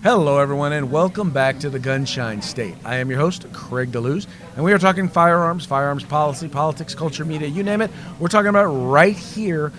Hello, everyone, and welcome back to the Gunshine State. I am your host, Craig DeLuz, and we are talking firearms policy, politics, culture, media, you name it. We're talking about it right here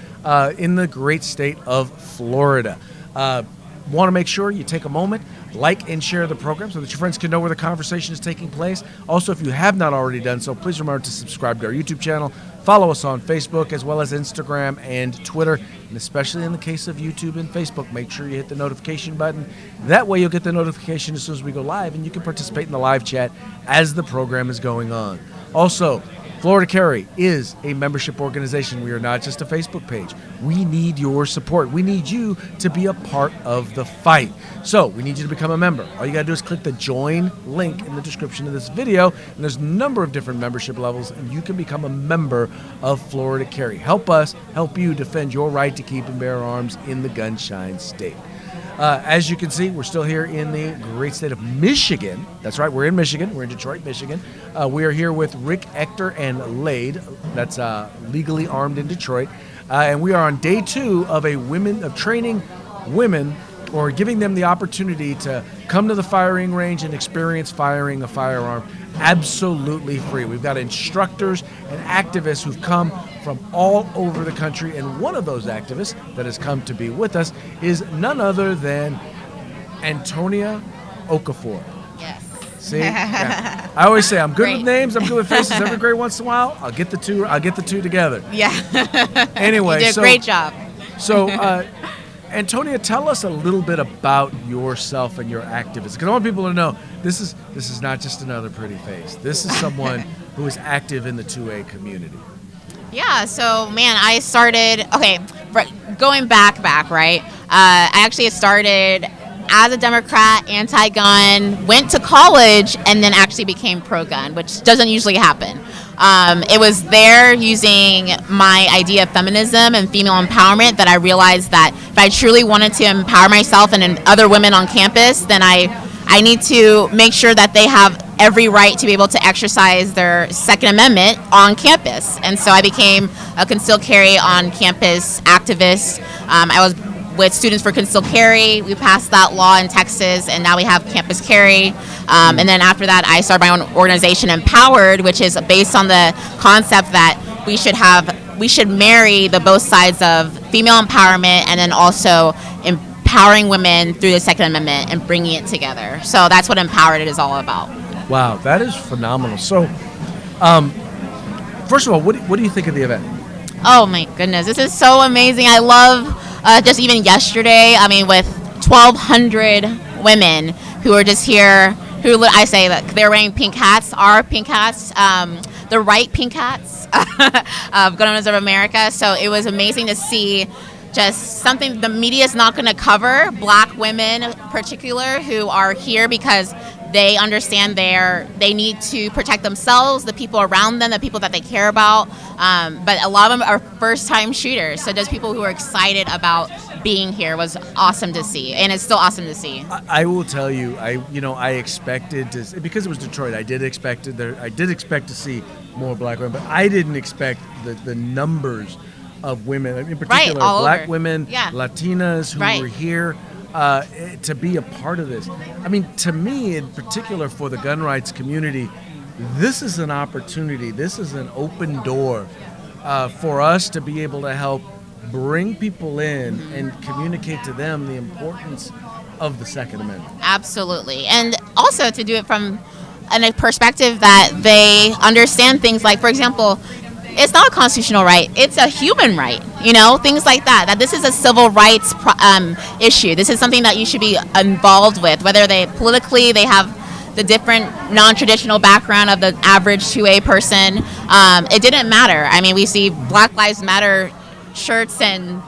in the great state of Florida. Want to make sure you take a moment, like and share the program so that your friends can know where the conversation is taking place. Also, if you have not already done so, please remember to subscribe to our YouTube channel, follow us on Facebook as well as Instagram and Twitter, and especially in the case of YouTube and Facebook, make sure you hit the notification button. That way you'll get the notification as soon as we go live, and you can participate in the live chat as the program is going on. Also, Florida Carry is a membership organization. We are not just a Facebook page. We need your support. We need you to be a part of the fight. So we need you to become a member. All you got to do is click the join link in the description of this video, and there's a number of different membership levels, and you can become a member of Florida Carry. Help us help you defend your right to keep and bear arms in the Gunshine State. As you can see, we're still here in the great state of Michigan. That's right, we're in Michigan. We're in Detroit, Michigan. We are here with Rick, Ector, and Lade. That's legally armed in Detroit. And we are on day 2 of training women, or giving them the opportunity to come to the firing range and experience firing a firearm absolutely free. We've got instructors and activists who've come from all over the country, and one of those activists that has come to be with us is none other than Antonia Okafor. Yes. See, yeah. I always say I'm good with names, I'm good with faces. Every great once in a while, I'll get the two together. Yeah. Anyway, you did a great job. So, Antonia, tell us a little bit about yourself and your activism, because I want people to know this is not just another pretty face. This is someone who is active in the 2A community. Yeah, so, man, I started, going back, right? I actually started as a Democrat, anti-gun, went to college, and then actually became pro-gun, which doesn't usually happen. It was there using my idea of feminism and female empowerment that I realized that if I truly wanted to empower myself and other women on campus, then I need to make sure that they have every right to be able to exercise their Second Amendment on campus. And so I became a concealed carry on campus activist. I was with Students for Concealed Carry. We passed that law in Texas, and now we have Campus Carry. And then after that, I started my own organization, Empowered, which is based on the concept that we should marry the both sides of female empowerment and then also empowering women through the Second Amendment and bringing it together. So that's what Empowered is all about. Wow, that is phenomenal. So, first of all, what do you think of the event? Oh my goodness, this is so amazing. I love just even yesterday, with 1,200 women who are just here, who I say that they're wearing pink hats, our pink hats, the right pink hats of Gun Owners of America. So it was amazing to see just something the media is not going to cover, Black women in particular, who are here because they understand they need to protect themselves, the people around them, the people that they care about. But a lot of them are first-time shooters. So just people who are excited about being here was awesome to see, and it's still awesome to see. I will tell you, I expected to, because it was Detroit. I did expect to see more Black women, but I didn't expect the numbers of women, in particular Black women, Latinas who were here. To be a part of this. To me in particular, for the gun rights community, this is an opportunity, this is an open door for us to be able to help bring people in and communicate to them the importance of the Second Amendment. Absolutely. And also to do it from a perspective that they understand things like, for example, it's not a constitutional right. It's a human right, things like that. That this is a civil rights issue. This is something that you should be involved with, whether they have the different non-traditional background of the average 2A person. It didn't matter. We see Black Lives Matter shirts and,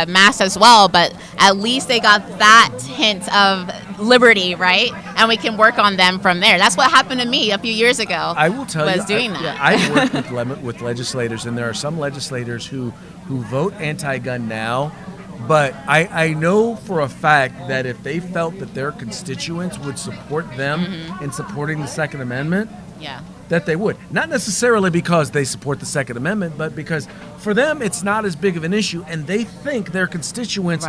masks as well, but at least they got that hint of liberty, right? And we can work on them from there. That's what happened to me a few years ago. I will tell you, doing that. I've worked with legislators, and there are some legislators who vote anti-gun now, but I know for a fact that if they felt that their constituents would support them in supporting the Second Amendment, that they would. Not necessarily because they support the Second Amendment, but because for them it's not as big of an issue, and they think their constituents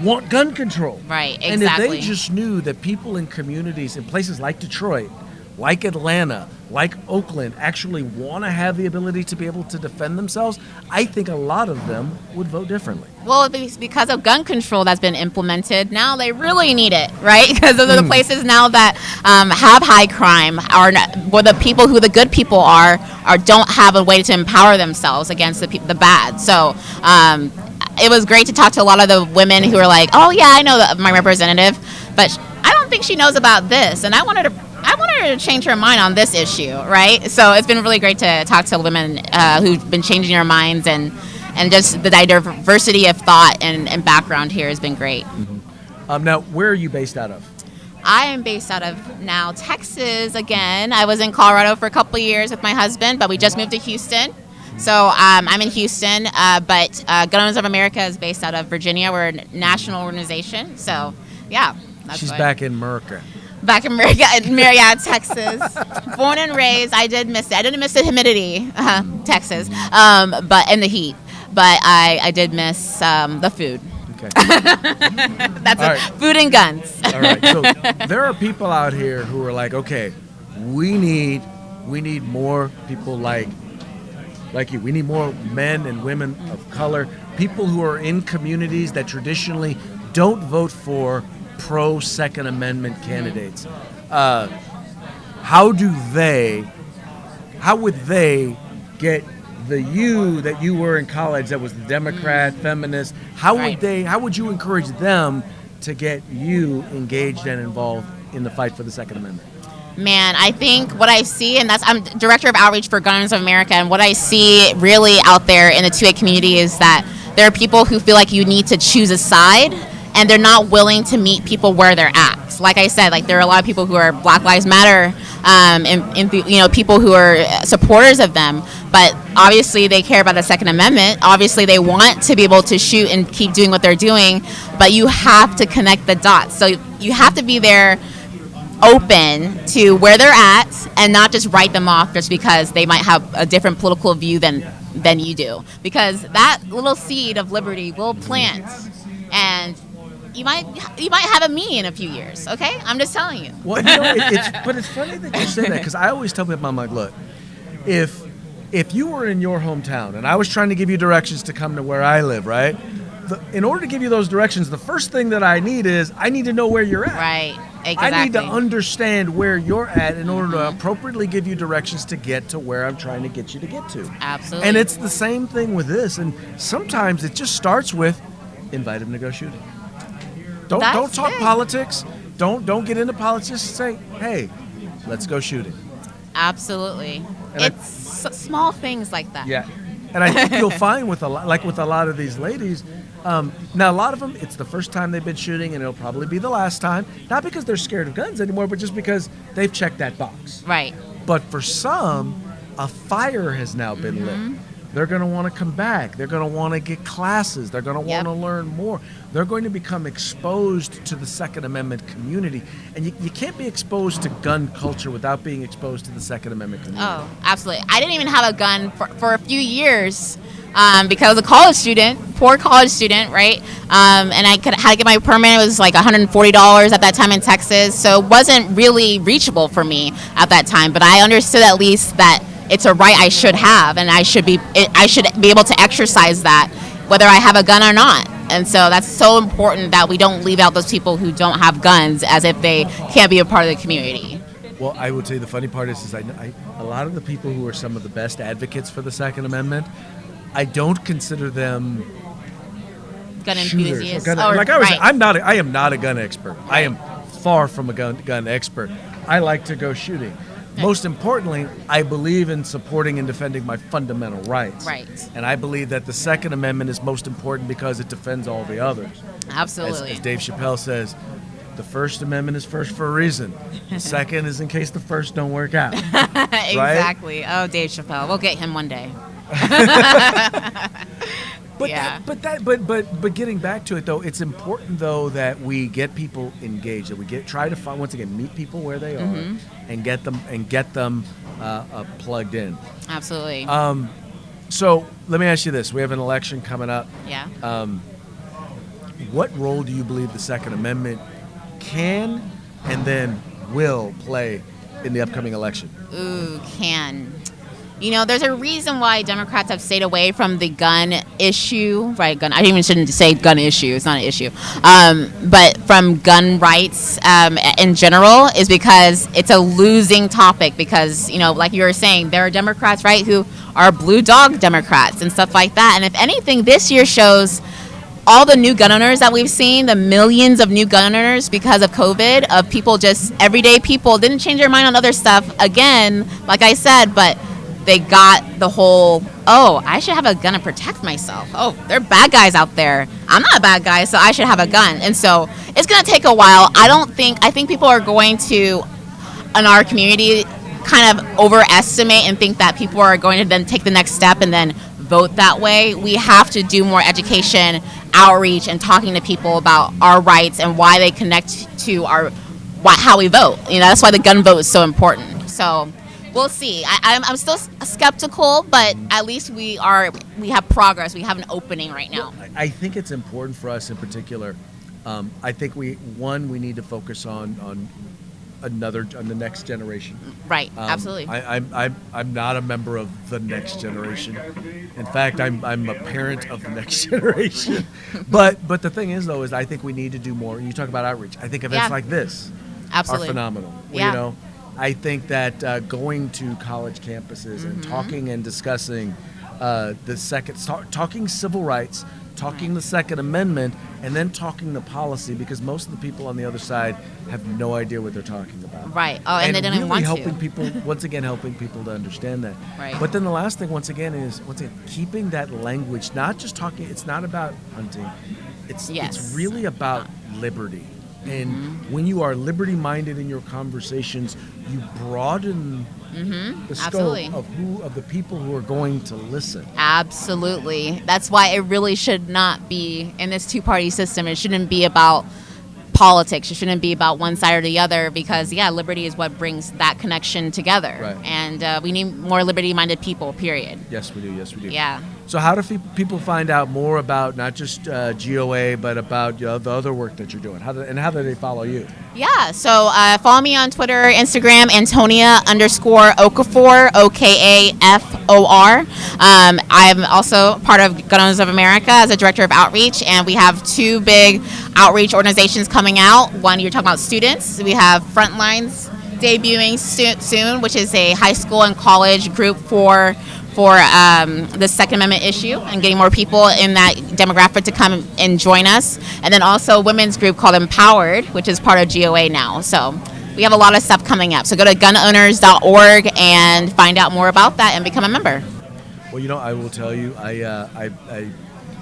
want gun control. Right, exactly. And if they just knew that people in communities in places like Detroit, like Atlanta, like Oakland, actually want to have the ability to be able to defend themselves, I think a lot of them would vote differently. Well, it's because of gun control that's been implemented, now they really need it, right? Because those are the places now that have high crime, are not, where the people who the good people are don't have a way to empower themselves against the bad. So it was great to talk to a lot of the women who were like, oh yeah, I know my representative, but I don't think she knows about this, and I wanted her to change her mind on this issue, right? So it's been really great to talk to women who've been changing their minds, and just the diversity of thought and background here has been great. Mm-hmm. Now, where are you based out of? I am based out of now Texas again. I was in Colorado for a couple of years with my husband, but we just moved to Houston. So I'm in Houston, but Gun Owners of America is based out of Virginia. We're a national organization. So, yeah. She's back in America. Back in Marietta, Texas. Born and raised. I did miss it. I didn't miss the humidity, Texas, but in the heat. But I did miss the food. Okay. That's right. Food and guns. All right. So there are people out here who are like, okay, we need more people like you. We need more men and women of color, people who are in communities that traditionally don't vote for pro-Second Amendment candidates. How would they get the you that you were in college that was the Democrat, feminist? How would you encourage them to get you engaged and involved in the fight for the Second Amendment? Man, I think what I see, and I'm director of outreach for Gun Owners of America, and what I see really out there in the 2A community is that there are people who feel like you need to choose a side, and they're not willing to meet people where they're at. Like I said, like there are a lot of people who are Black Lives Matter, and people who are supporters of them, but obviously they care about the Second Amendment. Obviously they want to be able to shoot and keep doing what they're doing, but you have to connect the dots. So you have to be there, open to where they're at, and not just write them off just because they might have a different political view than you do, because that little seed of liberty will plant, and you might have a me in a few years. Okay, I'm just telling you. Well, but it's funny that you say that, because I always tell people, I'm like, look, if you were in your hometown and I was trying to give you directions to come to where I live, right? In order to give you those directions, the first thing that I need to know where you're at. Right. Exactly. I need to understand where you're at in order to appropriately give you directions to get to where I'm trying to get you to get to. Absolutely. And it's the same thing with this. And sometimes it just starts with invite them to go shooting. Don't talk politics. Don't get into politics. Just say, hey, let's go shooting. Absolutely. And small things like that. Yeah. And I think you'll find with a lot of these ladies, now a lot of them, it's the first time they've been shooting, and it'll probably be the last time. Not because they're scared of guns anymore, but just because they've checked that box. Right. But for some, a fire has now been lit. They're going to want to come back. They're going to want to get classes. They're going to want to learn more. They're going to become exposed to the Second Amendment community. And you can't be exposed to gun culture without being exposed to the Second Amendment community. Oh, absolutely. I didn't even have a gun for a few years because I was a college student, poor college student, right? And I had to get my permit. It was like $140 at that time in Texas. So it wasn't really reachable for me at that time. But I understood at least that it's a right I should have, and I should be able to exercise that, whether I have a gun or not. And so that's so important that we don't leave out those people who don't have guns as if they can't be a part of the community. Well, I would say the funny part is a lot of the people who are some of the best advocates for the Second Amendment, I don't consider them gun enthusiasts. Like I was saying, I am not a gun expert. Right. I am far from a gun expert. I like to go shooting. Most importantly, I believe in supporting and defending my fundamental rights. Right. And I believe that the Second Amendment is most important because it defends all the others. Absolutely. As Dave Chappelle says, the First Amendment is first for a reason. The second is in case the first don't work out. Exactly. Right? Oh, Dave Chappelle. We'll get him one day. But getting back to it though, it's important though that we get people engaged, that we try to find, once again, meet people where they are and get them plugged in. Absolutely. So let me ask you this: we have an election coming up. Yeah. what role do you believe the Second Amendment can and then will play in the upcoming election? Ooh, can. There's a reason why Democrats have stayed away from the gun issue, right? I even shouldn't say gun issue. It's not an issue. But from gun rights in general is because it's a losing topic because, like you were saying, there are Democrats, right, who are blue dog Democrats and stuff like that. And if anything, this year shows all the new gun owners that we've seen, the millions of new gun owners because of COVID, of people just, everyday people, didn't change their mind on other stuff, again, like I said, but they got the whole, oh, I should have a gun to protect myself. Oh, there are bad guys out there. I'm not a bad guy, so I should have a gun. And so it's going to take a while. I think people are going to, in our community, kind of overestimate and think that people are going to then take the next step and then vote that way. We have to do more education, outreach, and talking to people about our rights and why they connect to how we vote. That's why the gun vote is so important. So we'll see. I'm still skeptical, but at least we have progress. We have an opening right now. I think it's important for us in particular. I think we need to focus on the next generation. Right. Absolutely. I'm not a member of the next generation. In fact, I'm a parent of the next generation. But the thing is, though, is I think we need to do more. You talk about outreach. I think events like this are phenomenal. Yeah. I think that going to college campuses and talking and discussing talking civil rights, talking the Second Amendment, and then talking the policy, because most of the people on the other side have no idea what they're talking about. Right. Oh, and they don't even want to. Helping people to understand that. Right. But then the last thing, once again, is keeping that language, not just talking. It's not about hunting. It's really about liberty. And when you are liberty-minded in your conversations, you broaden the scope of the people who are going to listen. Absolutely. That's why it really should not be in this two-party system. It shouldn't be about politics. It shouldn't be about one side or the other, because liberty is what brings that connection together. Right. And we need more liberty-minded people, period. Yes, we do. Yeah. So how do people find out more about not just GOA, but about the other work that you're doing? How do they follow you? Yeah, so follow me on Twitter, Instagram, Antonia_Okafor, OKAFOR. I'm also part of Gun Owners of America as a director of outreach, and we have two big outreach organizations coming out. One, you're talking about students. We have Frontlines debuting soon, which is a high school and college group for the Second Amendment issue and getting more people in that demographic to come and join us. And then also a women's group called Empowered, which is part of GOA now. So we have a lot of stuff coming up. So go to gunowners.org and find out more about that and become a member. Well, I will tell you,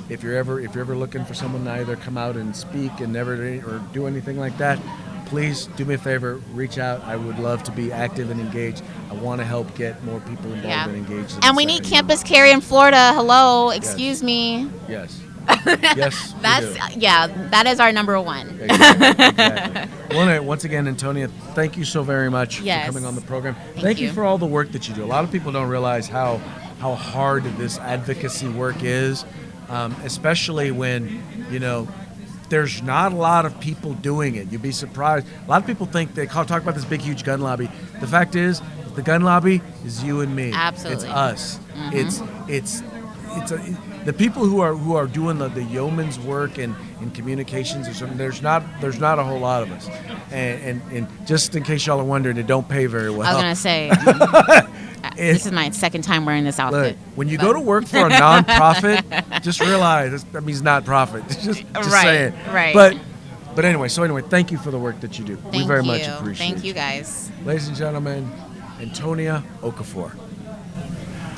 if you're ever looking for someone to either come out and speak and or do anything like that, please do me a favor, reach out. I would love to be active and engaged. I want to help get more people involved and engaged. And we need campus carry in Florida. Hello, excuse me. Yes. Yes. That is our number one. Exactly. Once again, Antonia, thank you so very much for coming on the program. Thank you for all the work that you do. A lot of people don't realize how hard this advocacy work is, especially when, there's not a lot of people doing it. You'd be surprised. A lot of people think talk about this big, huge gun lobby. The fact is, the gun lobby is you and me. Absolutely. It's us. It's the people who are doing the yeoman's work and in communications or something. There's not a whole lot of us. And just in case y'all are wondering, it don't pay very well. I was gonna say. This is my second time wearing this outfit. Look, when you go to work for a nonprofit, just realize that means not profit. Just saying. Right. But anyway, thank you for the work that you do. We very much appreciate it. Thank you, guys. Ladies and gentlemen, Antonia Okafor.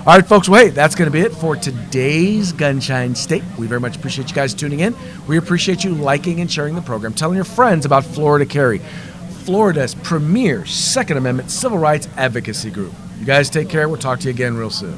All right, folks. Well, hey, that's going to be it for today's Gunshine State. We very much appreciate you guys tuning in. We appreciate you liking and sharing the program, telling your friends about Florida Carry, Florida's premier Second Amendment civil rights advocacy group. You guys take care. We'll talk to you again real soon.